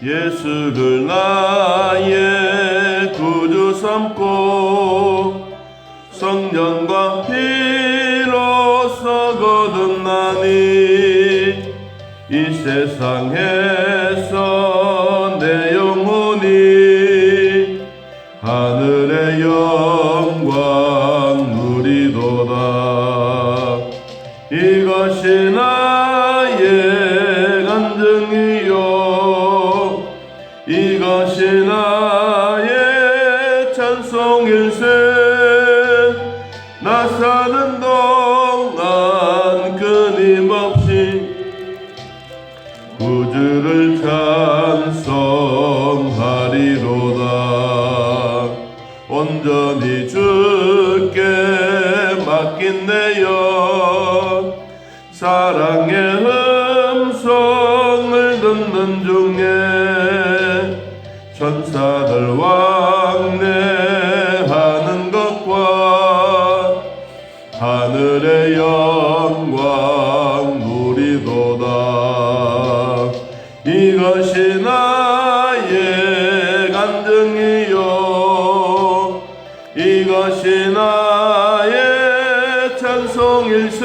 예수를 나의 구주 삼고 성령과 피로써 거듭나니 이 세상에서 내 영혼이 하늘의 영광 누리도다. 이것이 나의 간증이요 이것이 나의 찬송일세. 나 사는 동안 끊임없이 구주를 찬송하리로다. 온전히 주께 맡긴 내 영 사랑의 음성을 듣는 중에 천사들 왕래하는 것과 하늘의 영광 누리도다. 이것이 나의 간증이요 이것이 나의 찬송일세.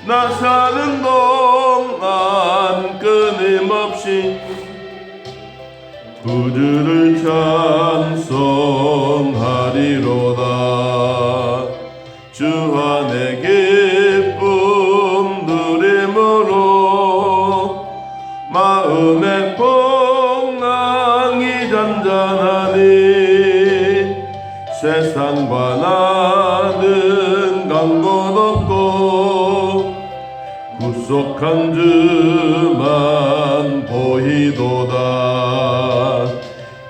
나 사는 동안 끊임없이 구주를 찬송하리로다. 주 안에 기쁨 누림으로 마음의 풍랑이 잔잔하니 세상과 나는 간 곳 없고 구속한 주만 보이도다.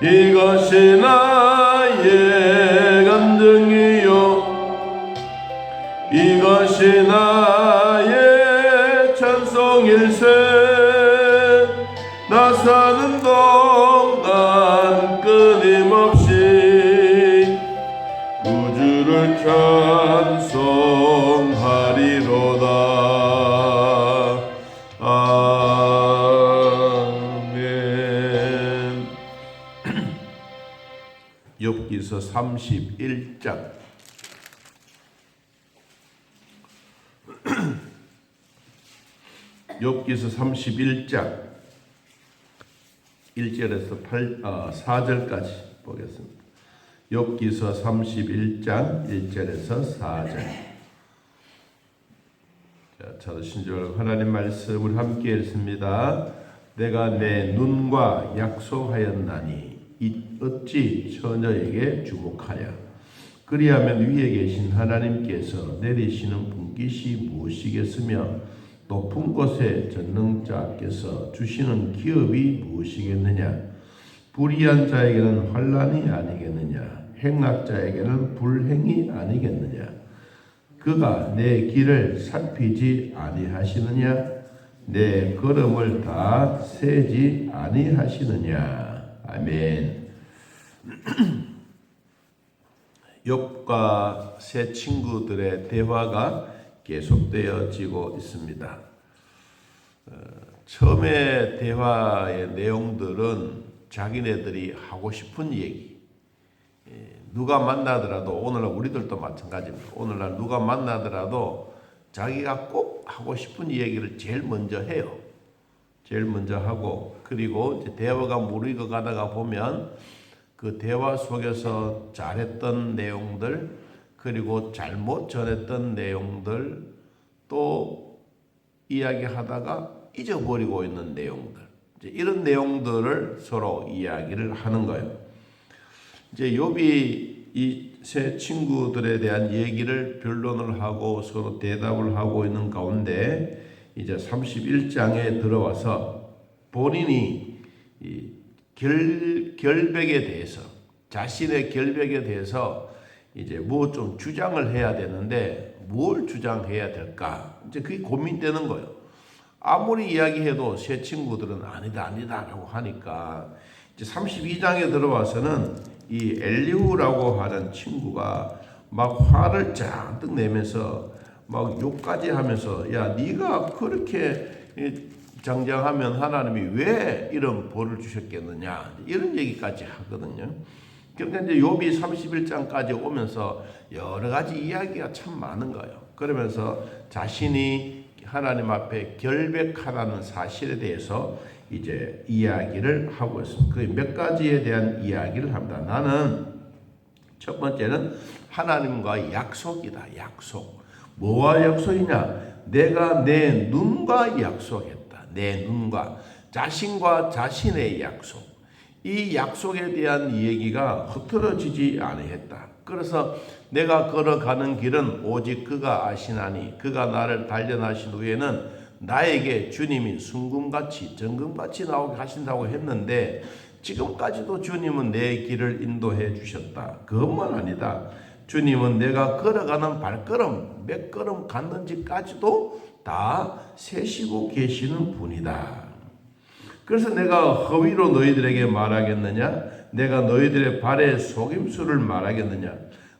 이것이 나의 간증이요 이것이 나의 찬송일세. 나 사는 동안 끊임없이 구주를 찬송하리로다. 아멘. 욥기서 31장 욥기서 31장 1절에서 4절까지 보겠습니다. 욥기서 31장 1절에서 4절. 찾으신 줄 하나님 말씀을 함께 읽습니다. 내가 내 눈과 약속하였나니 어찌 처녀에게 주목하랴. 그리하면 위에 계신 하나님께서 내리시는 분깃이 무엇이겠으며 높은 곳에 전능자께서 주시는 기업이 무엇이겠느냐. 불의한 자에게는 환난이 아니겠느냐. 행악자에게는 불행이 아니겠느냐. 그가 내 길을 살피지 아니하시느냐. 내 걸음을 다 세지 아니하시느냐. 아멘. 욥과 세 친구들의 대화가 계속되어지고 있습니다. 처음에 대화의 내용들은 자기네들이 하고 싶은 얘기, 누가 만나더라도 오늘날 우리들도 마찬가지입니다. 오늘날 누가 만나더라도 자기가 꼭 하고 싶은 얘기를 제일 먼저 해요. 제일 먼저 하고, 그리고 이제 대화가 무르익어 가다가 보면 그 대화 속에서 잘했던 내용들, 그리고 잘못 전했던 내용들, 또 이야기하다가 잊어버리고 있는 내용들, 이제 이런 내용들을 서로 이야기를 하는 거예요. 이제 욥이 이 세 친구들에 대한 얘기를 변론을 하고 서로 대답을 하고 있는 가운데 이제 31장에 들어와서 본인이 이 결백에 대해서, 자신의 결백에 대해서 이제 뭐 좀 주장을 해야 되는데 뭘 주장해야 될까? 이제 그게 고민되는 거예요. 아무리 이야기해도 세 친구들은 아니다라고 하니까 이제 32장에 들어와서는 이 엘리후라고 하는 친구가 막 화를 잔뜩 내면서 막 욕까지 하면서, 야, 네가 그렇게 장장하면 하나님이 왜 이런 벌을 주셨겠느냐 이런 얘기까지 하거든요. 그러니까 이제 욥이 31장까지 오면서 여러 가지 이야기가 참 많은 거예요. 그러면서 자신이 하나님 앞에 결백하다는 사실에 대해서 이제 이야기를 하고 있습니다. 그 몇 가지에 대한 이야기를 합니다. 나는 첫 번째는 하나님과 약속이다. 약속. 뭐와 약속이냐? 내가 내 눈과 약속했다. 내 눈과 자신과 자신의 약속. 이 약속에 대한 얘기가 흐트러지지 아니했다. 그래서 내가 걸어가는 길은 오직 그가 아시나니 그가 나를 단련하신 후에는 나에게 주님이 순금같이 정금같이 나오게 하신다고 했는데 지금까지도 주님은 내 길을 인도해 주셨다. 그것만 아니다. 주님은 내가 걸어가는 발걸음 몇 걸음 갔는지까지도 다 세시고 계시는 분이다. 그래서 내가 허위로 너희들에게 말하겠느냐? 내가 너희들의 발에 속임수를 말하겠느냐?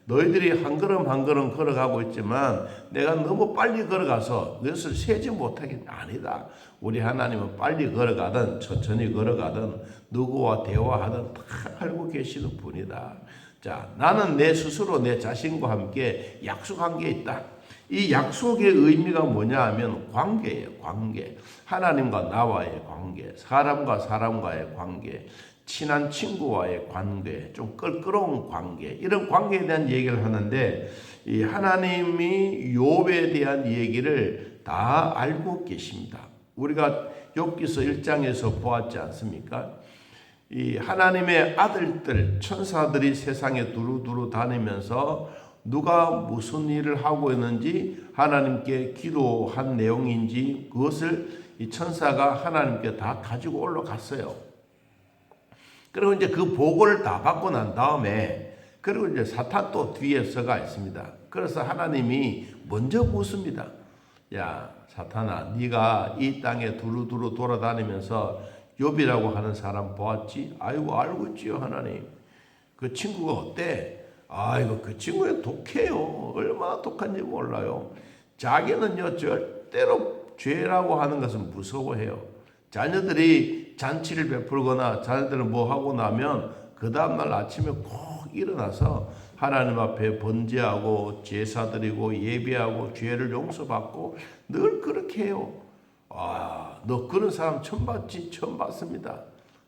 너희들이 한 걸음 한 걸음 걸어가고 있지만 내가 너무 빨리 걸어가서 그것을 세지 못하겠냐? 아니다. 우리 하나님은 빨리 걸어가든 천천히 걸어가든 누구와 대화하든 다 알고 계시는 분이다. 자, 나는 내 스스로 내 자신과 함께 약속한 게 있다. 이 약속의 의미가 뭐냐 하면 관계예요. 관계. 하나님과 나와의 관계, 사람과 사람과의 관계, 친한 친구와의 관계, 좀 껄끄러운 관계, 이런 관계에 대한 얘기를 하는데 이 하나님이 욥에 대한 얘기를 다 알고 계십니다. 우리가 욥기서 1장에서 보았지 않습니까? 이 하나님의 아들들, 천사들이 세상에 두루두루 다니면서 누가 무슨 일을 하고 있는지 하나님께 기도한 내용인지 그것을 이 천사가 하나님께 다 가지고 올라갔어요. 그리고 이제 그 보고를 다 받고 난 다음에 그리고 이제 사탄 또 뒤에 서가 있습니다. 그래서 하나님이 먼저 묻습니다. 야 사탄아, 네가 이 땅에 두루두루 돌아다니면서 욥이라고 하는 사람 보았지? 아이고 알고 있지요 하나님. 그 친구가 어때? 아이고 그 친구는 독해요. 얼마나 독한지 몰라요. 자기는요 절대로 죄라고 하는 것은 무서워해요. 자녀들이 잔치를 베풀거나 자녀들은 뭐 하고 나면 그 다음날 아침에 꼭 일어나서 하나님 앞에 번제하고 제사 드리고 예배하고 죄를 용서받고 늘 그렇게 해요. 아, 너 그런 사람 처음 봤지? 처음 봤습니다.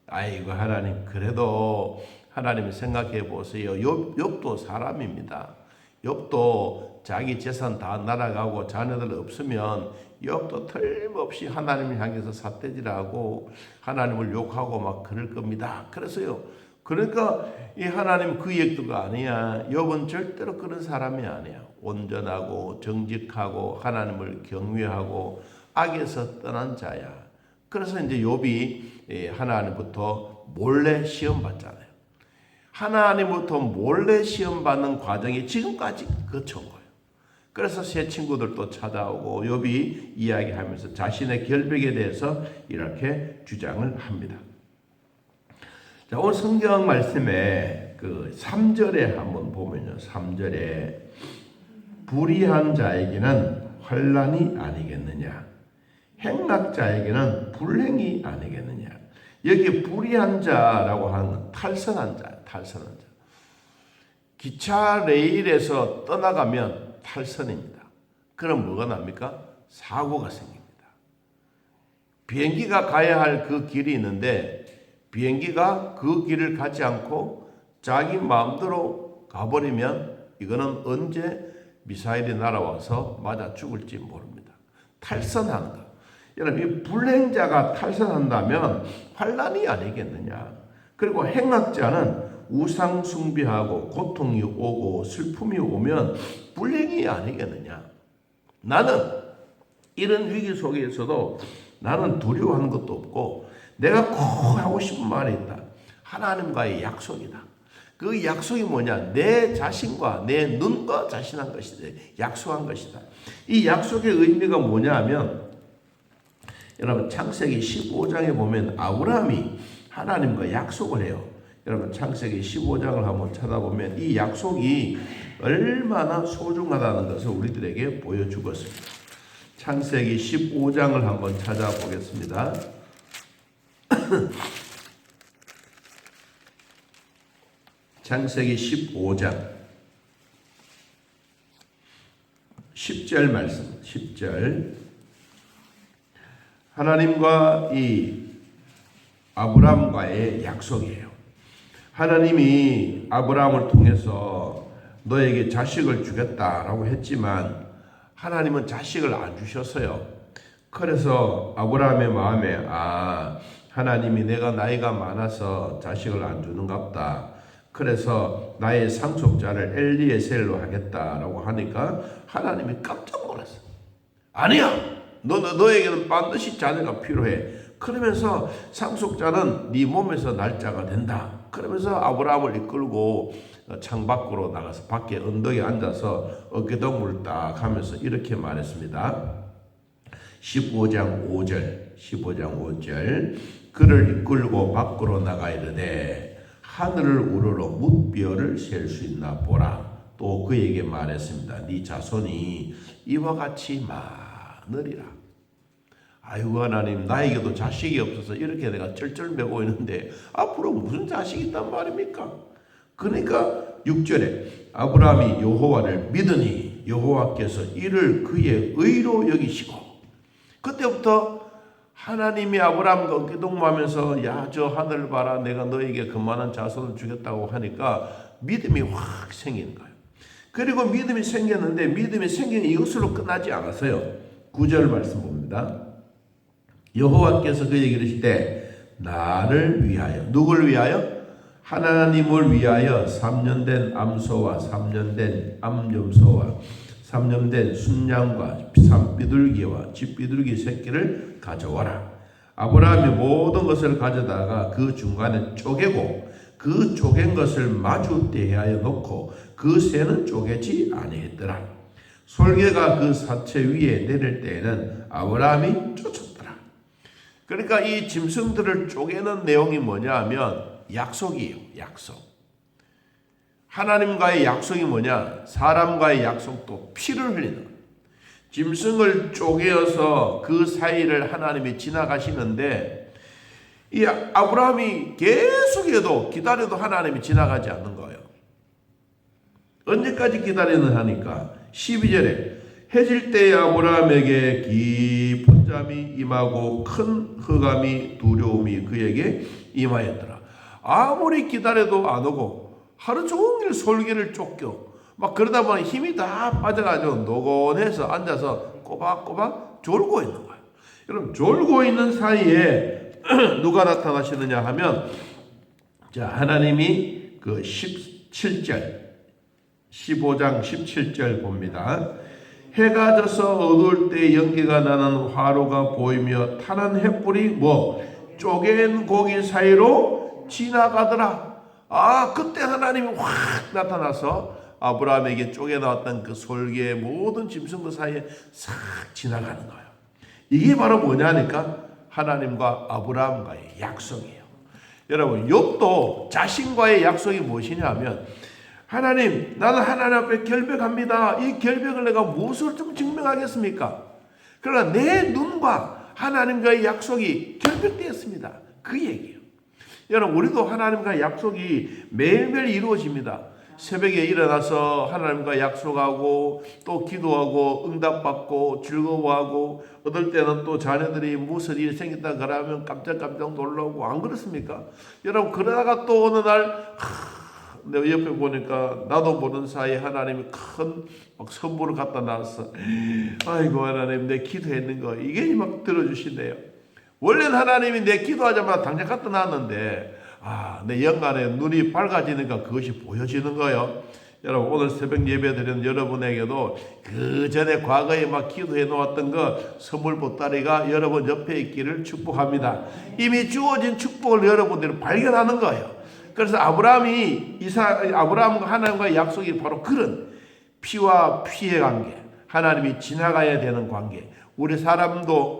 아이고 하나님, 그래도 하나님 생각해 보세요. 욥도 사람입니다. 욥도 자기 재산 다 날아가고 자녀들 없으면 욥도 틀림없이 하나님을 향해서 삿대질하고 하나님을 욕하고 막 그럴 겁니다. 그래서요. 그러니까 이 하나님 그 얘기가 아니야. 욥은 절대로 그런 사람이 아니야. 온전하고 정직하고 하나님을 경외하고 악에서 떠난 자야. 그래서 이제 욥이 하나님부터 몰래 시험 받잖아요. 하나님부터 몰래 시험 받는 과정이 지금까지 거쳐온 거예요. 그래서 새 친구들도 찾아오고 욥이 이야기하면서 자신의 결백에 대해서 이렇게 주장을 합니다. 자, 오늘 성경 말씀에 그 3절에 한번 보면요. 3절에 불의한 자에게는 환난이 아니겠느냐? 행악자에게는 불행이 아니겠느냐? 여기 불의한 자라고 하는 건 탈선한 자예요. 탈선한 자. 기차 레일에서 떠나가면 탈선입니다. 그럼 뭐가 납니까? 사고가 생깁니다. 비행기가 가야 할 그 길이 있는데 비행기가 그 길을 가지 않고 자기 마음대로 가버리면 이거는 언제 미사일이 날아와서 맞아 죽을지 모릅니다. 탈선하는 것. 여러분, 이 불행자가 탈선한다면 환난이 아니겠느냐. 그리고 행악자는 우상 숭배하고 고통이 오고 슬픔이 오면 불행이 아니겠느냐. 나는 이런 위기 속에서도 나는 두려워하는 것도 없고 내가 꼭 하고 싶은 말이 있다. 하나님과의 약속이다. 그 약속이 뭐냐? 내 자신과 내 눈과 자신한 것이다. 약속한 것이다. 이 약속의 의미가 뭐냐 하면 여러분 창세기 15장에 보면 아브라함이 하나님과 약속을 해요. 여러분 창세기 15장을 한번 찾아보면 이 약속이 얼마나 소중하다는 것을 우리들에게 보여주고 있습니다. 창세기 15장을 한번 찾아보겠습니다. 창세기 15장 10절 말씀. 10절. 하나님과 이 아브라함과의 약속이에요. 하나님이 아브라함을 통해서 너에게 자식을 주겠다라고 했지만 하나님은 자식을 안 주셨어요. 그래서 아브라함의 마음에 하나님이 내가 나이가 많아서 자식을 안 주는갑다. 그래서 나의 상속자를 엘리에셀로 하겠다라고 하니까 하나님이 깜짝 놀랐어요. 아니야. 너에게는 반드시 자녀가 필요해. 그러면서 상속자는 네 몸에서 날짜가 된다. 그러면서 아브라함을 이끌고 창밖으로 나가서 밖에 언덕에 앉아서 어깨동무를 딱 하면서 이렇게 말했습니다. 15장 5절 그를 이끌고 밖으로 나가 이르되 하늘을 우러러 뭇별을 셀 수 있나 보라. 또 그에게 말했습니다. 네 자손이 이와 같이 많으리라. 아이고 하나님, 나에게도 자식이 없어서 이렇게 내가 쩔쩔매고 있는데 앞으로 무슨 자식이 있단 말입니까? 그러니까 6절에 아브라함이 여호와를 믿으니 여호와께서 이를 그의 의로 여기시고, 그때부터 하나님이 아브라함과 어깨동무하면서 야 저 하늘 봐라, 내가 너에게 그만한 자손을 주겠다고 하니까 믿음이 확 생기는 거예요. 그리고 믿음이 생겼는데 믿음이 생긴 이것으로 끝나지 않았어요. 9절 말씀 봅니다. 여호와께서 그에게 이르시되 나를 위하여, 누굴 위하여? 하나님을 위하여 3년 된 암소와 3년 된 암염소와 3년 된 순양과 산비둘기와 집비둘기 새끼를 가져와라. 아브라함이 모든 것을 가져다가 그 중간에 쪼개고 그 쪼갠 것을 마주 대하여 놓고 그 새는 쪼개지 아니했더라. 솔개가 그 사체 위에 내릴 때에는 아브라함이 쫓았더라. 그러니까 이 짐승들을 쪼개는 내용이 뭐냐 하면 약속이에요. 약속. 하나님과의 약속이 뭐냐? 사람과의 약속도 피를 흘리는 거예요. 짐승을 쪼개어서 그 사이를 하나님이 지나가시는데 이 아브라함이 계속해도 기다려도 하나님이 지나가지 않는 거예요. 언제까지 기다리는 하니까 12절에 해질 때에 아브라함에게 깊은 잠이 임하고 큰 흑암이 두려움이 그에게 임하였더라. 아무리 기다려도 안 오고 하루 종일 솔개를 쫓겨 막 그러다 보니 힘이 다 빠져가지고 노곤해서 앉아서 꼬박꼬박 졸고 있는 거예요. 여러분, 졸고 있는 사이에 누가 나타나시느냐 하면, 자, 하나님이 그 17절 15장 17절 봅니다. 해가 져서 어두울 때 연기가 나는 화로가 보이며 타는 횃불이 쪼갠 고기 사이로 지나가더라. 그때 하나님이 확 나타나서 아브라함에게 쪼개나왔던 그 솔개의 모든 짐승들 사이에 싹 지나가는 거예요. 이게 바로 뭐냐니까 하나님과 아브라함과의 약속이에요. 여러분, 욥도 자신과의 약속이 무엇이냐 하면, 하나님, 나는 하나님 앞에 결백합니다. 이 결백을 내가 무엇으로 좀 증명하겠습니까? 그러나 내 눈과 하나님과의 약속이 결백되었습니다. 그 얘기예요. 여러분, 우리도 하나님과 약속이 매일매일 이루어집니다. 새벽에 일어나서 하나님과 약속하고 또 기도하고 응답받고 즐거워하고, 어떨 때는 또 자녀들이 무슨 일이 생겼다 그러면 깜짝깜짝 놀라고, 안 그렇습니까? 여러분, 그러다가 또 어느 날 내 옆에 보니까 나도 모르는 사이에 하나님이 큰 막 선물을 갖다 놨어. 아이고 하나님, 내 기도했는 거 이게 막 들어주시네요. 원래는 하나님이 내 기도하자마자 당장 갖다 놨는데 내 영안에 눈이 밝아지니까 그것이 보여지는 거예요. 여러분, 오늘 새벽 예배 드리는 여러분에게도 그 전에 과거에 막 기도해 놓았던 거 선물 보따리가 여러분 옆에 있기를 축복합니다. 이미 주어진 축복을 여러분들이 발견하는 거예요. 그래서 아브라함과 하나님과의 약속이 바로 그런 피와 피의 관계, 하나님이 지나가야 되는 관계. 우리 사람도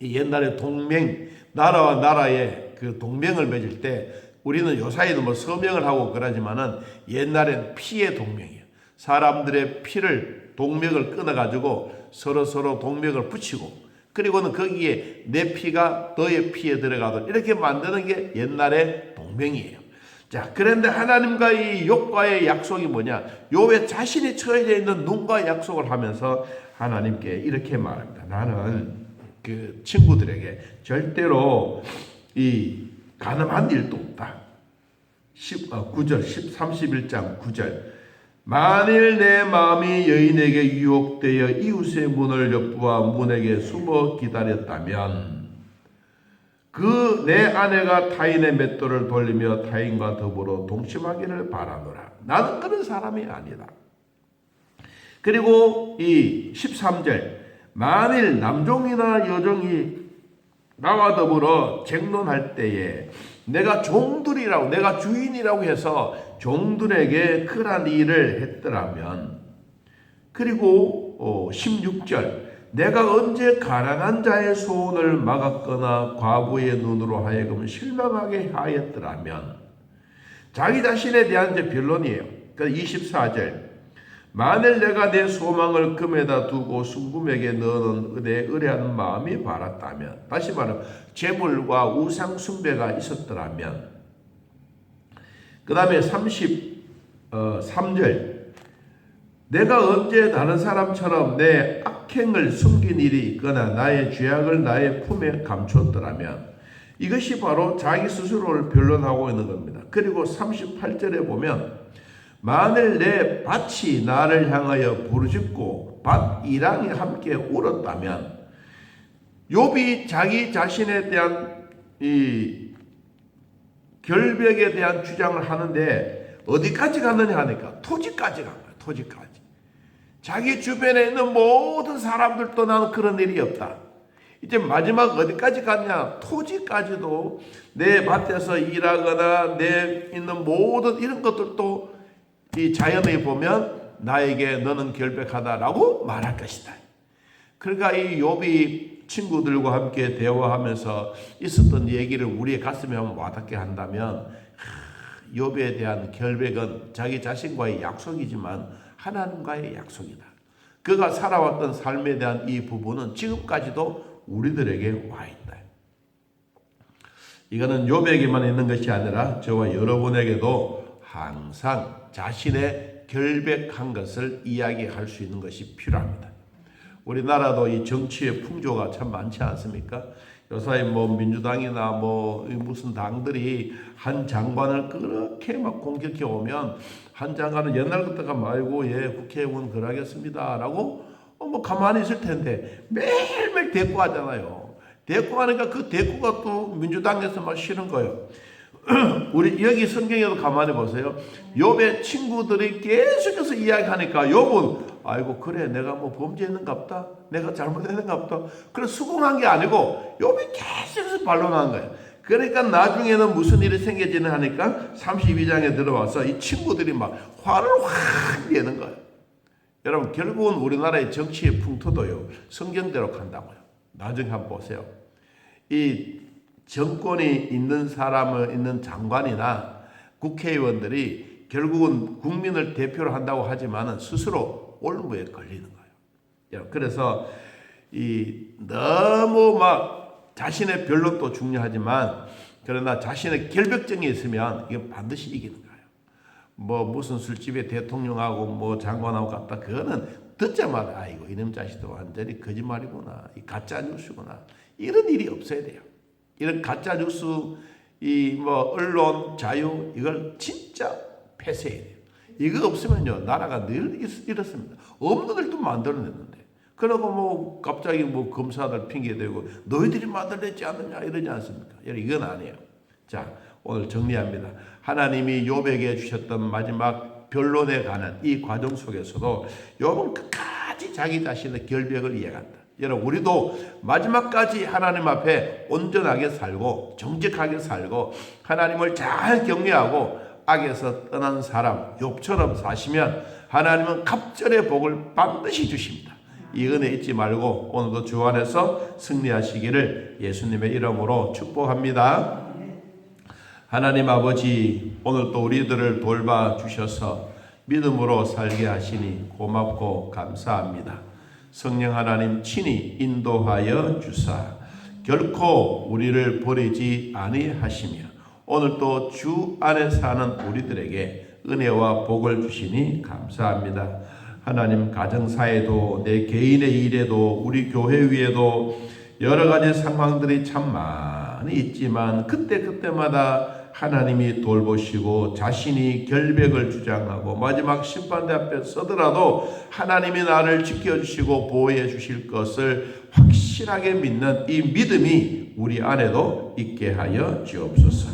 옛날에 동맹, 나라와 나라의 그 동맹을 맺을 때 우리는 요사이도 뭐 서명을 하고 그러지만은 옛날엔 피의 동맹이에요. 사람들의 피를, 동맥을 끊어가지고 서로 동맥을 붙이고 그리고는 거기에 내 피가 너의 피에 들어가도록 이렇게 만드는 게 옛날의 동맹이에요. 자, 그런데 하나님과의 욥과의 약속이 뭐냐? 욥의 자신이 처해져 있는 눈과 약속을 하면서 하나님께 이렇게 말합니다. 나는 그 친구들에게 절대로 이 가늠한 일도 없다. 9절 31장 9절 만일 내 마음이 여인에게 유혹되어 이웃의 문을 엿보아 문에게 숨어 기다렸다면 그 내 아내가 타인의 맷돌을 돌리며 타인과 더불어 동침하기를 바라노라. 나는 그런 사람이 아니다. 그리고 이 13절 만일 남종이나 여종이 나와 더불어 쟁론할 때에 내가 종들이라고 내가 주인이라고 해서 종들에게 그러한 일을 했더라면 그리고 16절 내가 언제 가난한 자의 소원을 막았거나 과부의 눈으로 하여금 실망하게 하였더라면 자기 자신에 대한 이제 변론이에요. 24절 만일 내가 내 소망을 금에다 두고 순금에게 넣는 내 의뢰하는 마음이 바랐다면 다시 말하면 재물과 우상 숭배가 있었더라면 그 다음에 33절 내가 언제 다른 사람처럼 내 악행을 숨긴 일이 있거나 나의 죄악을 나의 품에 감췄더라면 이것이 바로 자기 스스로를 변론하고 있는 겁니다. 그리고 38절에 보면 만일 내 밭이 나를 향하여 부르짖고 밭 이랑이 함께 울었다면 욥이 자기 자신에 대한 이 결백에 대한 주장을 하는데 어디까지 갔느냐 하니까 토지까지 간 거야. 토지까지. 자기 주변에 있는 모든 사람들도 나는 그런 일이 없다. 이제 마지막 어디까지 갔냐? 토지까지도 내 밭에서 일하거나 내 있는 모든 이런 것들도 이 자연에 보면 나에게 너는 결백하다라고 말할 것이다. 그러니까 이 욥이 친구들과 함께 대화하면서 있었던 얘기를 우리의 가슴에 한번 와닿게 한다면 욥에 대한 결백은 자기 자신과의 약속이지만 하나님과의 약속이다. 그가 살아왔던 삶에 대한 이 부분은 지금까지도 우리들에게 와 있다. 이거는 욥에게만 있는 것이 아니라 저와 여러분에게도 항상 자신의 결백한 것을 이야기할 수 있는 것이 필요합니다. 우리나라도 이 정치의 풍조가 참 많지 않습니까? 요사이 민주당이나 무슨 당들이 한 장관을 그렇게 막 공격해 오면 한 장관은 옛날 같다가 말고 국회의원 그러겠습니다라고 가만히 있을 텐데 매일매일 대꾸하잖아요. 대꾸하니까 그 대꾸가 또 민주당에서 막 싫은 거예요. 우리 여기 성경에도 가만히 보세요. 욥의 친구들이 계속해서 이야기하니까 욥은 아이고 그래 내가 범죄했는갑다 내가 잘못했는갑다 그래 수긍한 게 아니고 욥이 계속해서 반론하는 거예요. 그러니까 나중에는 무슨 일이 생겨지나 하니까 32장에 들어와서 이 친구들이 막 화를 확 내는 거예요. 여러분 결국은 우리나라의 정치의 풍토도요 성경대로 간다고요. 나중에 한번 보세요. 이 정권이 있는 사람을 있는 장관이나 국회의원들이 결국은 국민을 대표로 한다고 하지만은 스스로 올무에 걸리는 거예요. 그래서 너무 막 자신의 변론도 중요하지만 그러나 자신의 결백증이 있으면 이게 반드시 이기는 거예요. 무슨 술집에 대통령하고 장관하고 갔다 그거는 듣자마자 아이고 이놈 자식도 완전히 거짓말이구나 이 가짜 뉴스구나 이런 일이 없어야 돼요. 이런 가짜 뉴스, 언론 자유 이걸 진짜 폐쇄해야 돼요. 이거 없으면요 나라가 늘 이렇습니다. 없는 일도 만들어냈는데, 그러고 갑자기 검사들 핑계 대고 너희들이 만들었지 않느냐 이러지 않습니까? 이건 아니에요. 자 오늘 정리합니다. 하나님이 욥에게 주셨던 마지막 변론에 관한 이 과정 속에서도 욥은 끝까지 자기 자신의 결백을 이해한다. 여러분 우리도 마지막까지 하나님 앞에 온전하게 살고 정직하게 살고 하나님을 잘 경외하고 악에서 떠난 사람 욥처럼 사시면 하나님은 갑절의 복을 반드시 주십니다. 이 은혜 잊지 말고 오늘도 주 안에서 승리하시기를 예수님의 이름으로 축복합니다. 하나님 아버지 오늘 또 우리들을 돌봐 주셔서 믿음으로 살게 하시니 고맙고 감사합니다. 성령 하나님 친히 인도하여 주사 결코 우리를 버리지 아니하시며 오늘도 주 안에 사는 우리들에게 은혜와 복을 주시니 감사합니다. 하나님 가정사에도 내 개인의 일에도 우리 교회 위에도 여러 가지 상황들이 참 많이 있지만 그때마다 하나님이 돌보시고 자신이 결백을 주장하고 마지막 심판대 앞에 서더라도 하나님이 나를 지켜주시고 보호해 주실 것을 확실하게 믿는 이 믿음이 우리 안에도 있게 하여 주옵소서.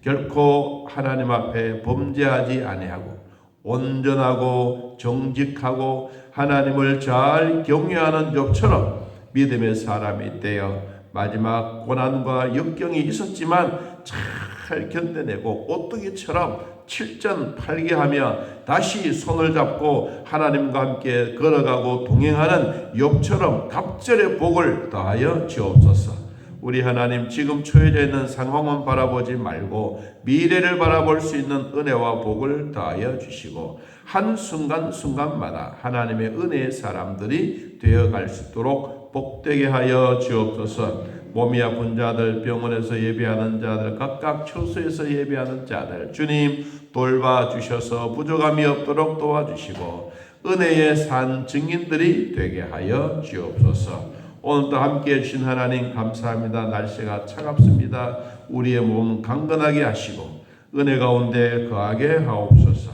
결코 하나님 앞에 범죄하지 아니하고 온전하고 정직하고 하나님을 잘 경외하는 욥처럼 믿음의 사람이 되어 마지막 고난과 역경이 있었지만 잘 견뎌내고 오뚜기처럼 7전 8기하며 다시 손을 잡고 하나님과 함께 걸어가고 동행하는 욥처럼 갑절의 복을 더하여 주옵소서. 우리 하나님 지금 처해져 있는 상황만 바라보지 말고 미래를 바라볼 수 있는 은혜와 복을 더하여 주시고 한순간순간마다 하나님의 은혜의 사람들이 되어갈 수 있도록 복되게 하여 주옵소서. 몸이 아픈 자들, 병원에서 예배하는 자들, 각각 처소에서 예배하는 자들 주님 돌봐주셔서 부족함이 없도록 도와주시고 은혜의 산 증인들이 되게 하여 주옵소서. 오늘도 함께해 주신 하나님 감사합니다. 날씨가 차갑습니다. 우리의 몸 강건하게 하시고 은혜 가운데 거하게 하옵소서.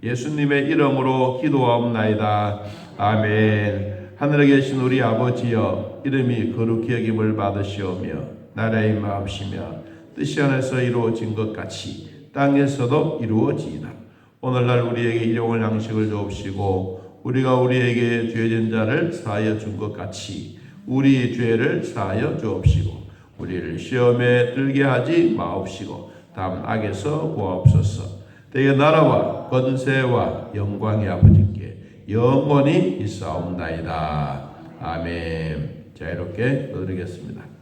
예수님의 이름으로 기도하옵나이다. 아멘. 하늘에 계신 우리 아버지여 이름이 거룩히 여김을 받으시오며 나라의 마음이시며 뜻이 하늘에서 이루어진 것 같이 땅에서도 이루어지이다. 오늘날 우리에게 일용할 양식을 주옵시고 우리가 우리에게 죄진 자를 사하여 준 것 같이 우리 죄를 사하여 주옵시고 우리를 시험에 들게 하지 마옵시고 다만 악에서 구하옵소서. 대개 나라와 권세와 영광이 아버지께 영원히 있사옵나이다. 아멘. 자, 이렇게 드리겠습니다.